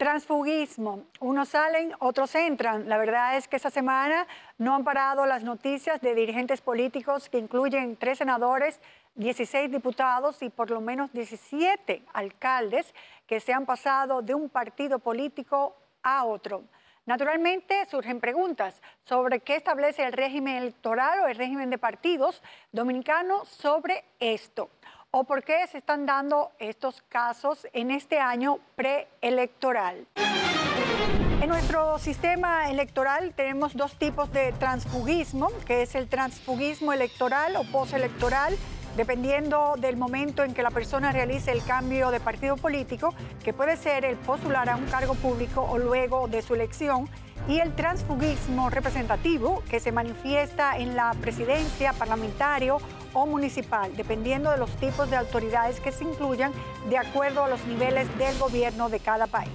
Transfugismo. Unos salen, otros entran. La verdad es que esta semana no han parado las noticias de dirigentes políticos que incluyen 3 senadores, 16 diputados y por lo menos 17 alcaldes que se han pasado de un partido político a otro. Naturalmente surgen preguntas sobre qué establece el régimen electoral o el régimen de partidos dominicano sobre esto. ¿O por qué se están dando estos casos en este año preelectoral? En nuestro sistema electoral tenemos 2 tipos de transfugismo, que es el transfugismo electoral o postelectoral, dependiendo del momento en que la persona realice el cambio de partido político, que puede ser el postular a un cargo público o luego de su elección, y el transfugismo representativo, que se manifiesta en la presidencia, parlamentario o municipal, dependiendo de los tipos de autoridades que se incluyan de acuerdo a los niveles del gobierno de cada país.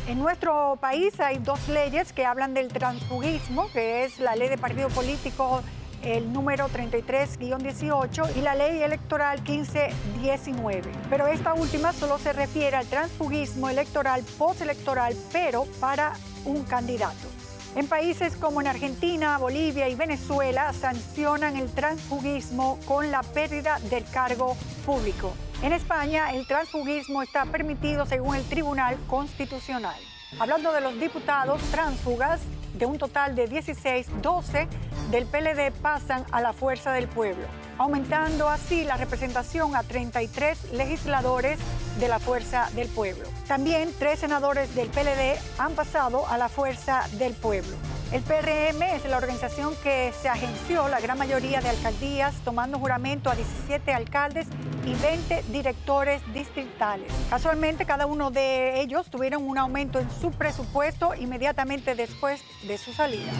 En nuestro país hay 2 leyes que hablan del transfugismo, que es la ley de partido político, el número 33-18 y la ley electoral 1519. Pero esta última solo se refiere al transfugismo electoral postelectoral, pero para un candidato. En países como en Argentina, Bolivia y Venezuela sancionan el transfugismo con la pérdida del cargo público. En España, el transfugismo está permitido según el Tribunal Constitucional. Hablando de los diputados tránsfugas, de un total de 16, 12 del PLD pasan a la Fuerza del Pueblo, aumentando así la representación a 33 legisladores de la Fuerza del Pueblo. También 3 senadores del PLD han pasado a la Fuerza del Pueblo. El PRM es la organización que se agenció la gran mayoría de alcaldías, tomando juramento a 17 alcaldes y 20 directores distritales. Casualmente, cada uno de ellos tuvieron un aumento en su presupuesto inmediatamente después de su salida.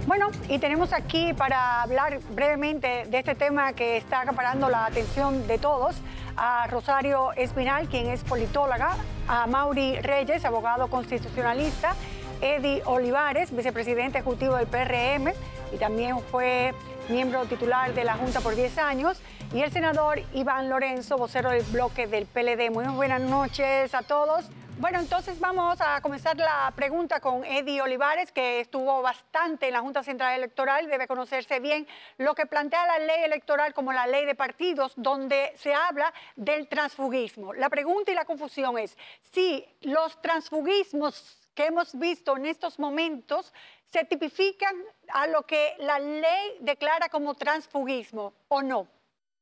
Bueno, y tenemos aquí para hablar brevemente de este tema que está acaparando la atención de todos a Rosario Espinal, quien es politóloga, a Mauri Reyes, abogado constitucionalista, Eddie Olivares, vicepresidente ejecutivo del PRM y también fue miembro titular de la Junta por 10 años, y el senador Iván Lorenzo, vocero del bloque del PLD. Muy buenas noches a todos. Bueno, entonces vamos a comenzar la pregunta con Eddie Olivares, que estuvo bastante en la Junta Central Electoral, debe conocerse bien lo que plantea la ley electoral como la ley de partidos, donde se habla del transfugismo. La pregunta y la confusión es si los transfugismos que hemos visto en estos momentos se tipifican a lo que la ley declara como transfugismo o no.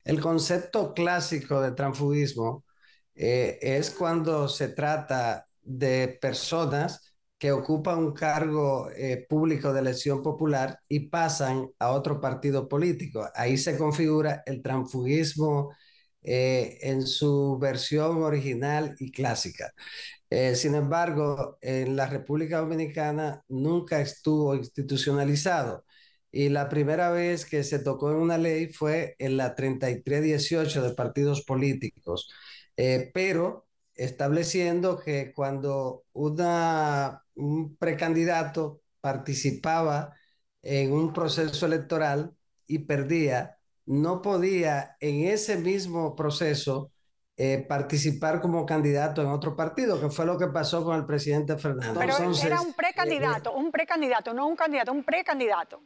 El concepto clásico de transfugismo es cuando se trata de personas que ocupan un cargo público de elección popular y pasan a otro partido político. Ahí se configura el transfugismo en su versión original y clásica. Sin embargo, en la República Dominicana nunca estuvo institucionalizado. Y la primera vez que se tocó en una ley fue en la 3318 de partidos políticos, pero estableciendo que cuando un precandidato participaba en un proceso electoral y perdía, no podía en ese mismo proceso participar como candidato en otro partido, que fue lo que pasó con el presidente Fernández. Pero entonces, era un precandidato, no un candidato, un precandidato.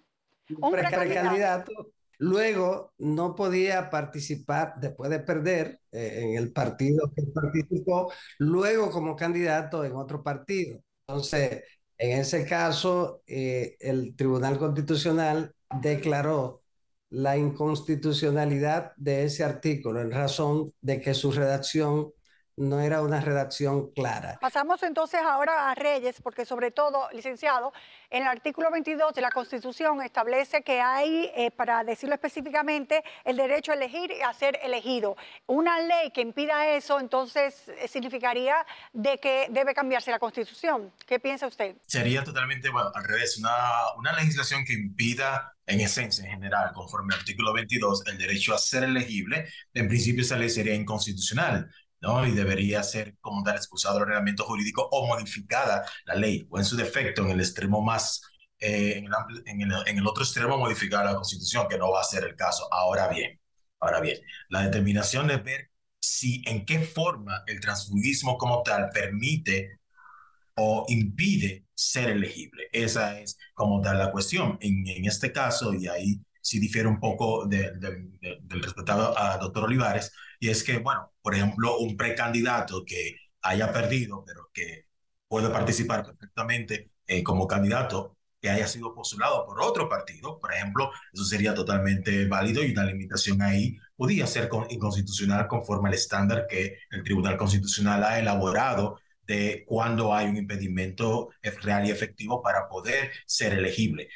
Un precandidato. Luego no podía participar después de perder en el partido que participó, luego como candidato en otro partido. Entonces, en ese caso, el Tribunal Constitucional declaró la inconstitucionalidad de ese artículo en razón de que su redacción no era una redacción clara. Pasamos entonces ahora a Reyes, porque sobre todo, licenciado, en el artículo 22 de la Constitución establece que hay, para decirlo específicamente, el derecho a elegir y a ser elegido. Una ley que impida eso, entonces, significaría de que debe cambiarse la Constitución. ¿Qué piensa usted? Sería totalmente al revés, una legislación que impida, en esencia, en general, conforme al artículo 22, el derecho a ser elegible. En principio, esa ley sería inconstitucional, ¿no? Y debería ser como tal expulsado del ordenamiento jurídico o modificada la ley, o en su defecto, en el extremo más, en el otro extremo, modificar la Constitución, que no va a ser el caso. Ahora bien, la determinación de ver si en qué forma el transfugismo como tal permite o impide ser elegible. Esa es como tal la cuestión. En este caso, y ahí sí difiere un poco del respetado a doctor Olivares, y es que, bueno, por ejemplo, un precandidato que haya perdido, pero que puede participar perfectamente como candidato, que haya sido postulado por otro partido, por ejemplo, eso sería totalmente válido y una limitación ahí podría ser inconstitucional conforme al estándar que el Tribunal Constitucional ha elaborado de cuándo hay un impedimento real y efectivo para poder ser elegible.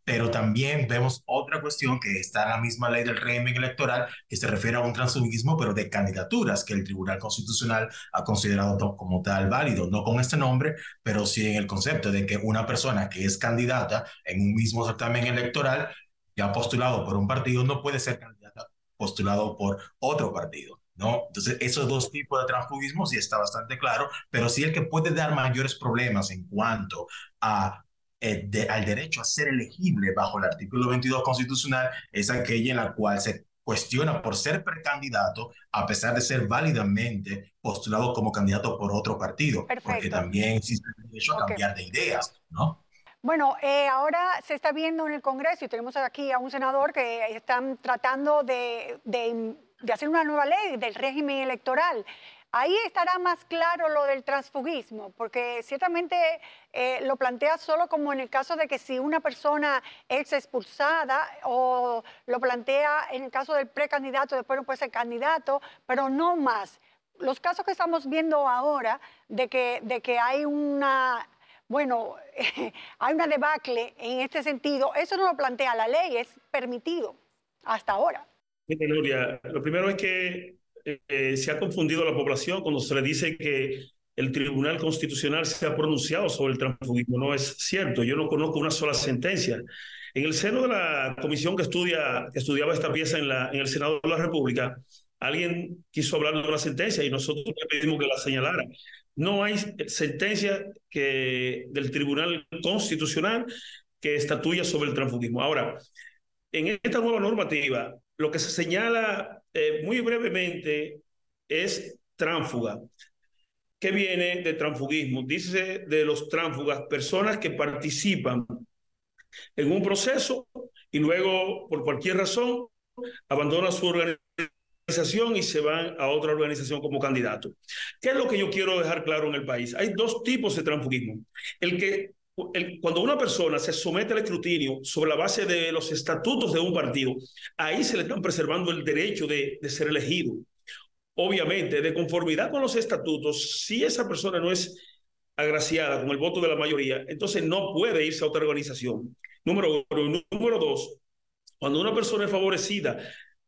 Pero también vemos otra cuestión que está en la misma ley del régimen electoral, que se refiere a un transfugismo, pero de candidaturas, que el Tribunal Constitucional ha considerado como tal válido, no con este nombre, pero sí en el concepto de que una persona que es candidata en un mismo certamen electoral, ya postulado por un partido, no puede ser candidata postulado por otro partido, ¿no? Entonces, esos dos tipos de transfugismo sí está bastante claro, pero sí el que puede dar mayores problemas en cuanto a al derecho a ser elegible bajo el artículo 22 constitucional es aquella en la cual se cuestiona por ser precandidato a pesar de ser válidamente postulado como candidato por otro partido, porque Perfecto. también existe el derecho a Ok. cambiar de ideas, ¿no? Bueno, ahora se está viendo en el Congreso y tenemos aquí a un senador que están tratando de hacer una nueva ley del régimen electoral. Ahí estará más claro lo del transfugismo, porque ciertamente lo plantea solo como en el caso de que si una persona es expulsada, o lo plantea en el caso del precandidato, después no puede ser candidato, pero no más. Los casos que estamos viendo ahora de que hay una, bueno, hay una debacle en este sentido, eso no lo plantea la ley, es permitido hasta ahora. Mira, Nuria, lo primero es que se ha confundido a la población cuando se le dice que el Tribunal Constitucional se ha pronunciado sobre el transfugismo. No es cierto, yo no conozco una sola sentencia. En el seno de la comisión que estudiaba esta pieza en el Senado de la República, alguien quiso hablar de una sentencia y nosotros le pedimos que la señalara. No hay sentencia del Tribunal Constitucional que estatuya sobre el transfugismo. Ahora, en esta nueva normativa, lo que se señala muy brevemente es tránsfuga. ¿Qué viene de transfugismo? Dice de los tránsfugas, personas que participan en un proceso y luego, por cualquier razón, abandonan su organización y se van a otra organización como candidato. ¿Qué es lo que yo quiero dejar claro en el país? Hay dos tipos de transfugismo. Cuando una persona se somete al escrutinio sobre la base de los estatutos de un partido, ahí se le están preservando el derecho de ser elegido. Obviamente, de conformidad con los estatutos, si esa persona no es agraciada con el voto de la mayoría, entonces no puede irse a otra organización. Número uno. Número dos, cuando una persona es favorecida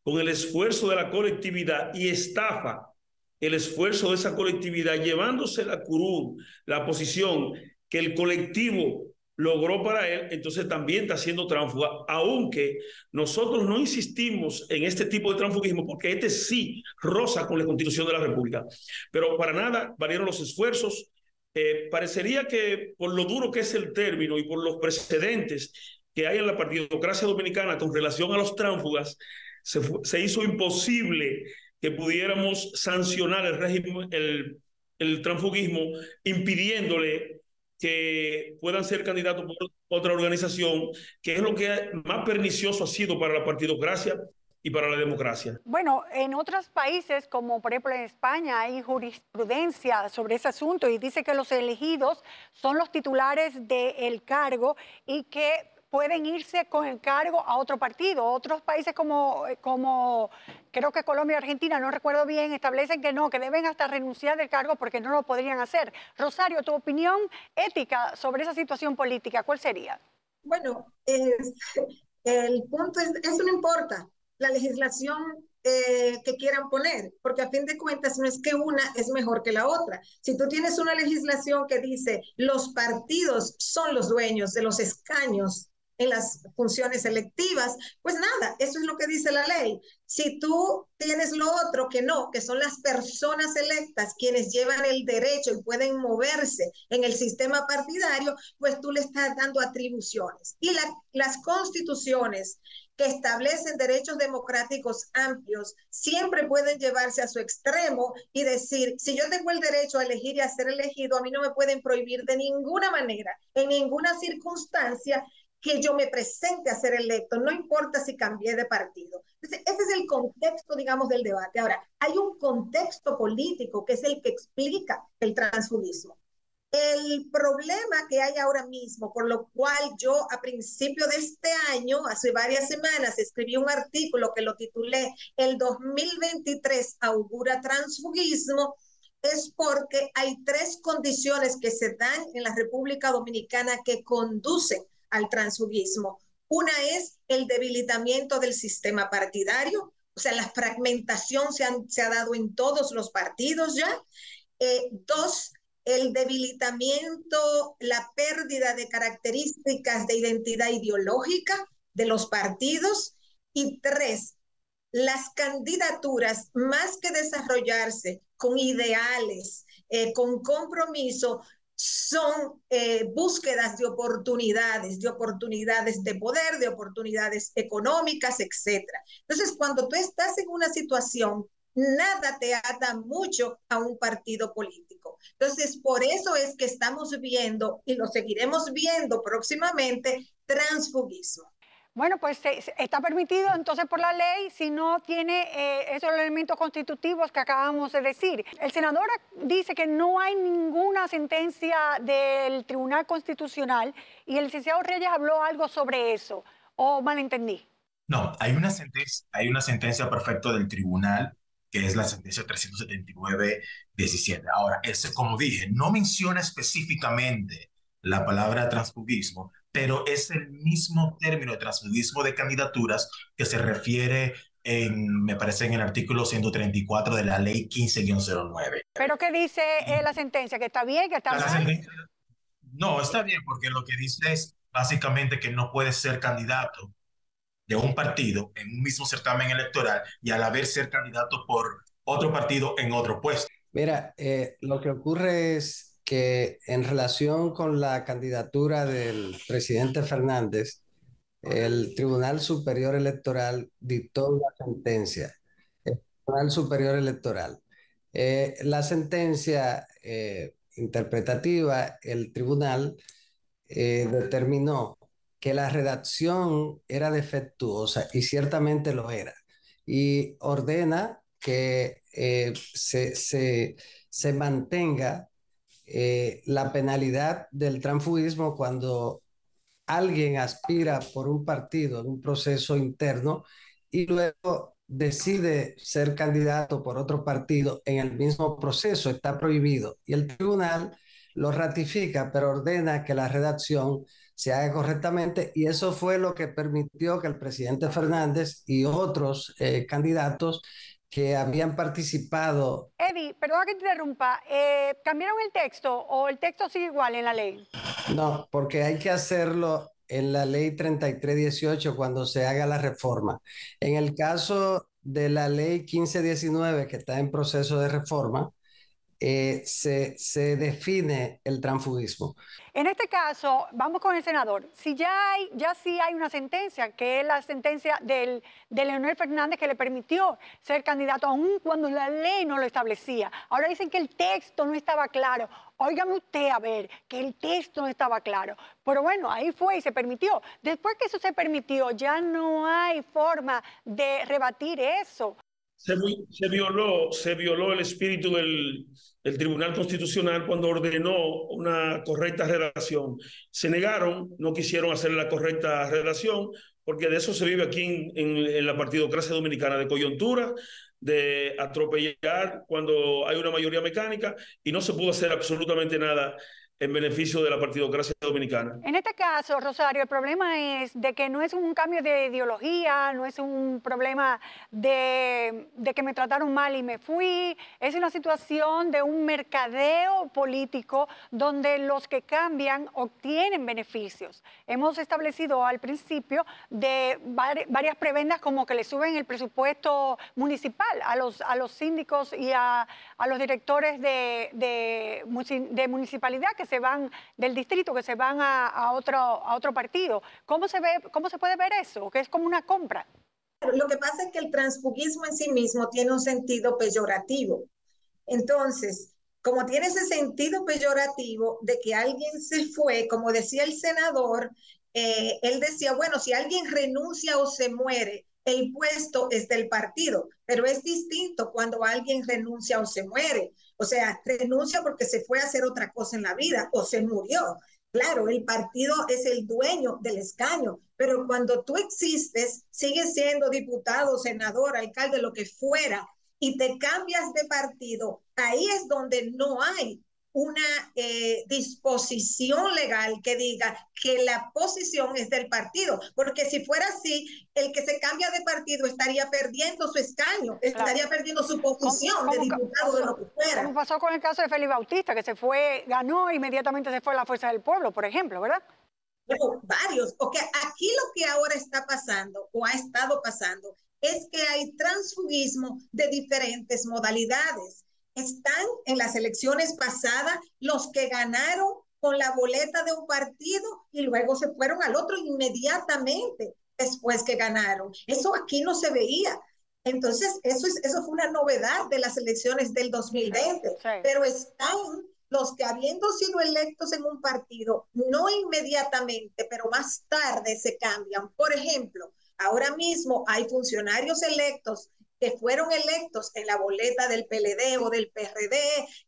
con el esfuerzo de la colectividad y estafa el esfuerzo de esa colectividad, llevándose la curul, la posición que el colectivo logró para él, entonces también está siendo tránsfuga, aunque nosotros no insistimos en este tipo de transfugismo, porque este sí roza con la Constitución de la República. Pero para nada valieron los esfuerzos. Parecería que por lo duro que es el término y por los precedentes que hay en la partidocracia dominicana con relación a los tránsfugas, se hizo imposible que pudiéramos sancionar el régimen, el transfugismo, impidiéndole que puedan ser candidatos por otra organización, que es lo que más pernicioso ha sido para la partidocracia y para la democracia. Bueno, en otros países, como por ejemplo en España, hay jurisprudencia sobre ese asunto y dice que los elegidos son los titulares del cargo y que pueden irse con el cargo a otro partido. Otros países como creo que Colombia y Argentina, no recuerdo bien, establecen que no, que deben hasta renunciar del cargo porque no lo podrían hacer. Rosario, tu opinión ética sobre esa situación política, ¿cuál sería? Bueno, el punto es, eso no importa, la legislación que quieran poner, porque a fin de cuentas no es que una es mejor que la otra. Si tú tienes una legislación que dice los partidos son los dueños de los escaños en las funciones electivas, pues nada, eso es lo que dice la ley. Si tú tienes lo otro que no, que son las personas electas quienes llevan el derecho y pueden moverse en el sistema partidario, pues tú le estás dando atribuciones. Y las constituciones que establecen derechos democráticos amplios, siempre pueden llevarse a su extremo y decir, si yo tengo el derecho a elegir y a ser elegido, a mí no me pueden prohibir de ninguna manera, en ninguna circunstancia, que yo me presente a ser electo, no importa si cambié de partido. Entonces, ese es el contexto, digamos, del debate. Ahora, hay un contexto político que es el que explica el transfugismo. El problema que hay ahora mismo, por lo cual yo a principio de este año, hace varias semanas, escribí un artículo que lo titulé "El 2023 augura transfugismo", es porque hay tres condiciones que se dan en la República Dominicana que conducen al transfugismo. Una es el debilitamiento del sistema partidario, o sea, la fragmentación se ha dado en todos los partidos ya. Dos, el debilitamiento, la pérdida de características de identidad ideológica de los partidos. Y tres, las candidaturas, más que desarrollarse con ideales, con compromiso, son búsquedas de oportunidades de poder, de oportunidades económicas, etc. Entonces, cuando tú estás en una situación, nada te ata mucho a un partido político. Entonces, por eso es que estamos viendo, y lo seguiremos viendo próximamente, transfugismo. Bueno, pues está permitido entonces por la ley si no tiene esos elementos constitutivos que acabamos de decir. El senador dice que no hay ninguna sentencia del Tribunal Constitucional y el licenciado Reyes habló algo sobre eso, ¿o malentendí? No, hay una sentencia perfecta del tribunal, que es la sentencia 379-17. Ahora, ese, como dije, no menciona específicamente la palabra transfugismo, pero es el mismo término de transfugismo de candidaturas que se refiere me parece, en el artículo 134 de la ley 15-09. ¿Pero qué dice la sentencia? ¿Que está bien, que está mal? No, está bien, porque lo que dice es básicamente que no puede ser candidato de un partido en un mismo certamen electoral y a la vez ser candidato por otro partido en otro puesto. Mira, lo que ocurre es que en relación con la candidatura del presidente Fernández, el Tribunal Superior Electoral dictó una sentencia. El Tribunal Superior Electoral. La sentencia interpretativa, el tribunal determinó que la redacción era defectuosa y ciertamente lo era. Y ordena que se mantenga la penalidad del transfugismo cuando alguien aspira por un partido en un proceso interno y luego decide ser candidato por otro partido en el mismo proceso, está prohibido. Y el tribunal lo ratifica, pero ordena que la redacción se haga correctamente, y eso fue lo que permitió que el presidente Fernández y otros candidatos que habían participado. Eddie, perdona que te interrumpa, ¿cambiaron el texto o el texto sigue igual en la ley? No, porque hay que hacerlo en la ley 3318 cuando se haga la reforma. En el caso de la ley 1519, que está en proceso de reforma, se define el transfugismo. En este caso, vamos con el senador. Si ya sí hay una sentencia, que es la sentencia de Leonel Fernández, que le permitió ser candidato aun cuando la ley no lo establecía. Ahora dicen que el texto no estaba claro. Óigame usted a ver, que el texto no estaba claro. Pero bueno, ahí fue y se permitió. Después que eso se permitió, ya no hay forma de rebatir eso. Se violó el espíritu del Tribunal Constitucional cuando ordenó una correcta redacción. Se negaron, no quisieron hacer la correcta redacción, porque de eso se vive aquí en la partidocracia dominicana, de coyuntura, de atropellar cuando hay una mayoría mecánica, y no se pudo hacer absolutamente nada en beneficio de la partidocracia dominicana. En este caso, Rosario, el problema es de que no es un cambio de ideología, no es un problema de que me trataron mal y me fui, es una situación de un mercadeo político donde los que cambian obtienen beneficios. Hemos establecido al principio de varias prebendas, como que le suben el presupuesto municipal a los síndicos y a los directores de municipalidad, que se van del distrito, que se van a otro partido. ¿Cómo se puede ver eso? Que es como una compra. Lo que pasa es que el transfugismo en sí mismo tiene un sentido peyorativo. Entonces, como tiene ese sentido peyorativo de que alguien se fue, como decía el senador, él decía, bueno, si alguien renuncia o se muere, el puesto es del partido, pero es distinto cuando alguien renuncia o se muere. O sea, renuncia porque se fue a hacer otra cosa en la vida o se murió. Claro, el partido es el dueño del escaño, pero cuando tú existes, sigues siendo diputado, senador, alcalde, lo que fuera, y te cambias de partido, ahí es donde no hay una disposición legal que diga que la posición es del partido, porque si fuera así, el que se cambia de partido estaría perdiendo su escaño, estaría perdiendo su posición de diputado, de lo que fuera. Como pasó con el caso de Félix Bautista, que se fue, ganó, inmediatamente se fue a la Fuerza del Pueblo, por ejemplo, ¿verdad? Bueno, varios. Okay. Aquí lo que ahora está pasando o ha estado pasando es que hay transfugismo de diferentes modalidades. Están en las elecciones pasadas los que ganaron con la boleta de un partido y luego se fueron al otro inmediatamente después que ganaron. Eso aquí no se veía. Entonces, eso fue una novedad de las elecciones del 2020, sí. Pero están los que habiendo sido electos en un partido, no inmediatamente, pero más tarde se cambian. Por ejemplo, ahora mismo hay funcionarios electos que fueron electos en la boleta del PLD o del PRD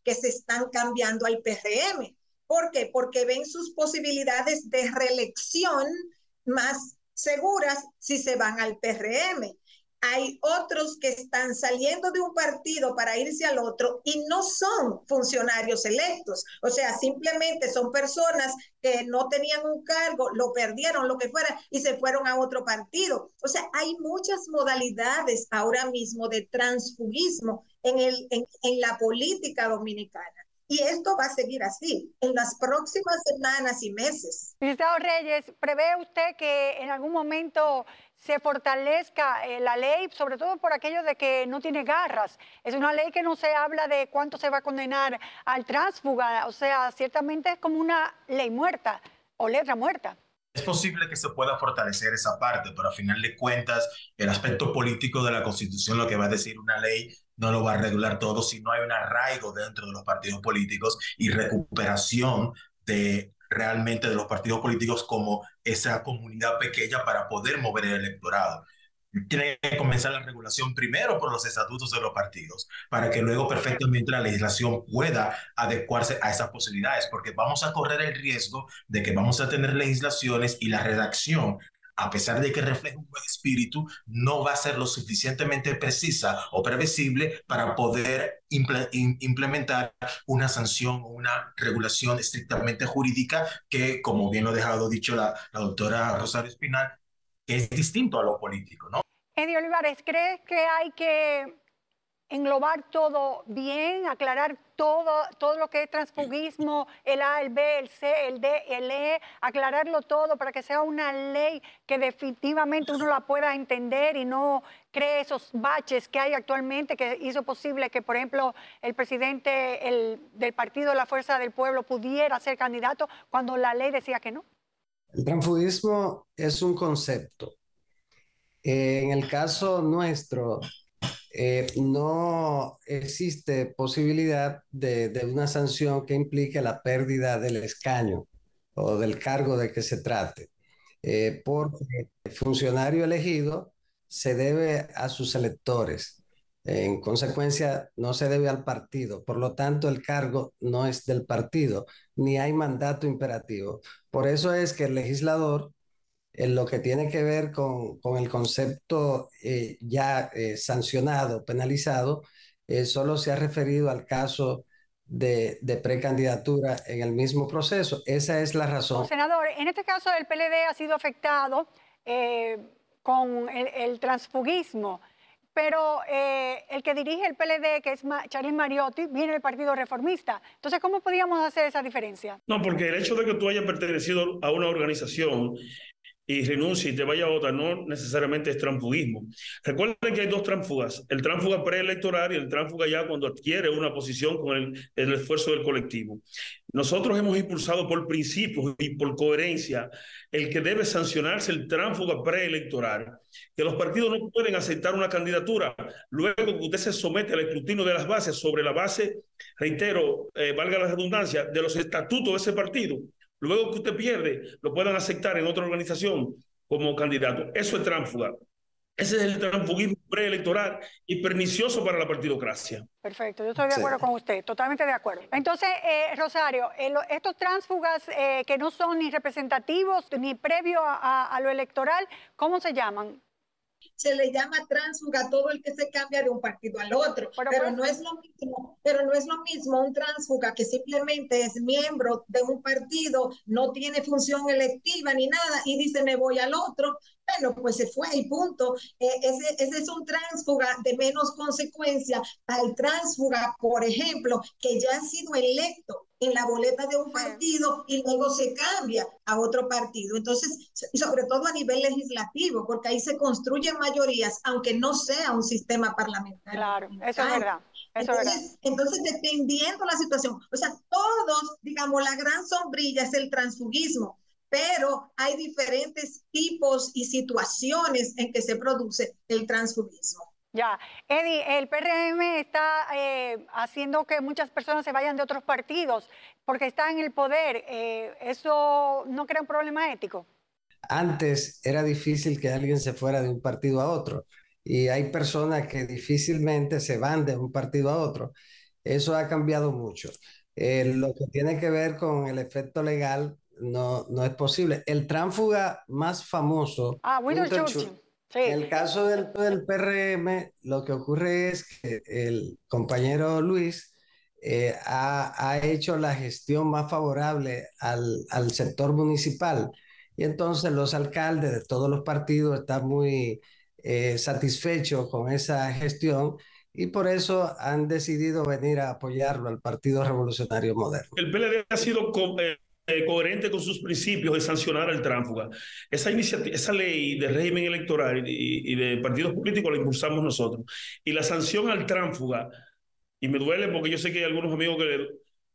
que se están cambiando al PRM. ¿Por qué? Porque ven sus posibilidades de reelección más seguras si se van al PRM. Hay otros que están saliendo de un partido para irse al otro y no son funcionarios electos. O sea, simplemente son personas que no tenían un cargo, lo perdieron, lo que fuera, y se fueron a otro partido. O sea, hay muchas modalidades ahora mismo de transfugismo en la política dominicana. Y esto va a seguir así en las próximas semanas y meses. Licenciado Reyes, ¿prevé usted que en algún momento se fortalezca la ley, sobre todo por aquello de que no tiene garras? Es una ley que no se habla de cuánto se va a condenar al tránsfuga, o sea, ciertamente es como una ley muerta o letra muerta. Es posible que se pueda fortalecer esa parte, pero a final de cuentas, el aspecto político de la Constitución, lo que va a decir una ley, no lo va a regular todo si no hay un arraigo dentro de los partidos políticos y recuperación de realmente de los partidos políticos como esa comunidad pequeña para poder mover el electorado. Tiene que comenzar la regulación primero por los estatutos de los partidos, para que luego perfectamente la legislación pueda adecuarse a esas posibilidades, porque vamos a correr el riesgo de que vamos a tener legislaciones y la redacción, a pesar de que refleje un buen espíritu, no va a ser lo suficientemente precisa o previsible para poder implementar una sanción o una regulación estrictamente jurídica que, como bien lo ha dejado dicho la doctora Rosario Espinal, es distinto a lo político, ¿no? Eddie Olivares, ¿crees que hay que englobar todo bien, aclarar todo lo que es transfugismo, el A, el B, el C, el D, el E, aclararlo todo para que sea una ley que definitivamente uno la pueda entender y no cree esos baches que hay actualmente que hizo posible que, por ejemplo, el presidente del Partido de la Fuerza del Pueblo pudiera ser candidato cuando la ley decía que no? El transfugismo es un concepto. En el caso nuestro, no existe posibilidad de una sanción que implique la pérdida del escaño o del cargo de que se trate, porque el funcionario elegido se debe a sus electores. En consecuencia, no se debe al partido. Por lo tanto, el cargo no es del partido, ni hay mandato imperativo. Por eso es que el legislador, en lo que tiene que ver con el concepto ya sancionado, penalizado, solo se ha referido al caso de precandidatura en el mismo proceso. Esa es la razón. Senador, en este caso el PLD ha sido afectado con el transfugismo, pero el que dirige el PLD, que es Charly Mariotti, viene del Partido Reformista. Entonces, ¿cómo podríamos hacer esa diferencia? No, porque el hecho de que tú hayas pertenecido a una organización y renuncie y te vaya a otra, no necesariamente es transfugismo. Recuerden que hay dos tránsfugas, el tránsfuga preelectoral y el tránsfuga ya cuando adquiere una posición con el esfuerzo del colectivo. Nosotros hemos impulsado por principios y por coherencia el que debe sancionarse el tránsfuga preelectoral, que los partidos no pueden aceptar una candidatura luego que usted se somete al escrutinio de las bases sobre la base, reitero, valga la redundancia, de los estatutos de ese partido. Luego que usted pierde, lo puedan aceptar en otra organización como candidato. Eso es tránsfuga. Ese es el transfugismo preelectoral y pernicioso para la partidocracia. Perfecto, yo estoy de acuerdo con usted, totalmente de acuerdo. Entonces, Rosario, estos tránsfugas que no son ni representativos ni previo a lo electoral, ¿cómo se llaman? Se le llama tránsfuga todo el que se cambia de un partido al otro, pero no es lo mismo un tránsfuga que simplemente es miembro de un partido, no tiene función electiva ni nada y dice me voy al otro. Bueno, pues se fue y punto. Ese es un tránsfuga de menos consecuencia al tránsfuga, por ejemplo, que ya ha sido electo en la boleta de un partido y luego se cambia a otro partido. Entonces, sobre todo a nivel legislativo, porque ahí se construyen mayorías, aunque no sea un sistema parlamentario. Claro, eso es verdad. Entonces, dependiendo la situación, o sea, todos, digamos, la gran sombrilla es el transfugismo, pero hay diferentes tipos y situaciones en que se produce el transfugismo. Ya, Eddie, el PRM está haciendo que muchas personas se vayan de otros partidos porque está en el poder. ¿Eso no crea un problema ético? Antes era difícil que alguien se fuera de un partido a otro y hay personas que difícilmente se van de un partido a otro. Eso ha cambiado mucho. Lo que tiene que ver con el efecto legal no es posible. El tránsfuga más famoso, Winston Churchill. Sí. En el caso del PRM, lo que ocurre es que el compañero Luis ha hecho la gestión más favorable al sector municipal y entonces los alcaldes de todos los partidos están muy satisfechos con esa gestión y por eso han decidido venir a apoyarlo al Partido Revolucionario Moderno. El PLD ha sido coherente con sus principios de sancionar al tránsfuga. Esa ley de régimen electoral y de partidos políticos la impulsamos nosotros. Y la sanción al tránsfuga, y me duele porque yo sé que hay algunos amigos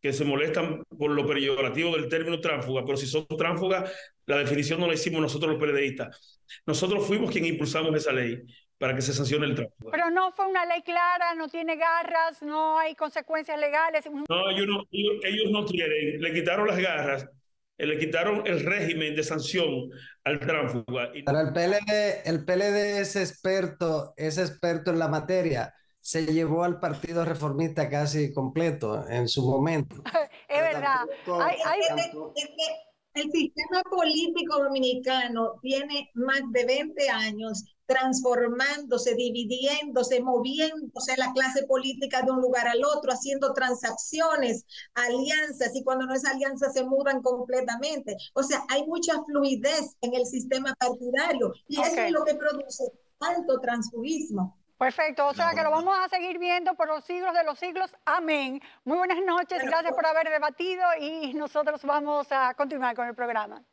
que se molestan por lo peyorativo del término tránsfuga, pero si son tránsfugas, la definición no la hicimos nosotros los PLDistas. Nosotros fuimos quienes impulsamos esa ley para que se sancione el tránsfuga. Pero no fue una ley clara, no tiene garras, no hay consecuencias legales. No, ellos no quieren, le quitaron las garras, le quitaron el régimen de sanción al tránsfuga. Pero el PLD es experto en la materia. Se llevó al Partido Reformista casi completo en su momento. Es verdad. El sistema político dominicano tiene más de 20 años transformándose, dividiéndose, moviéndose la clase política de un lugar al otro, haciendo transacciones, alianzas, y cuando no es alianza se mudan completamente. O sea, hay mucha fluidez en el sistema partidario y eso es lo que produce tanto transfugismo. Perfecto, o sea que lo vamos a seguir viendo por los siglos de los siglos. Amén. Muy buenas noches, gracias por haber debatido y nosotros vamos a continuar con el programa.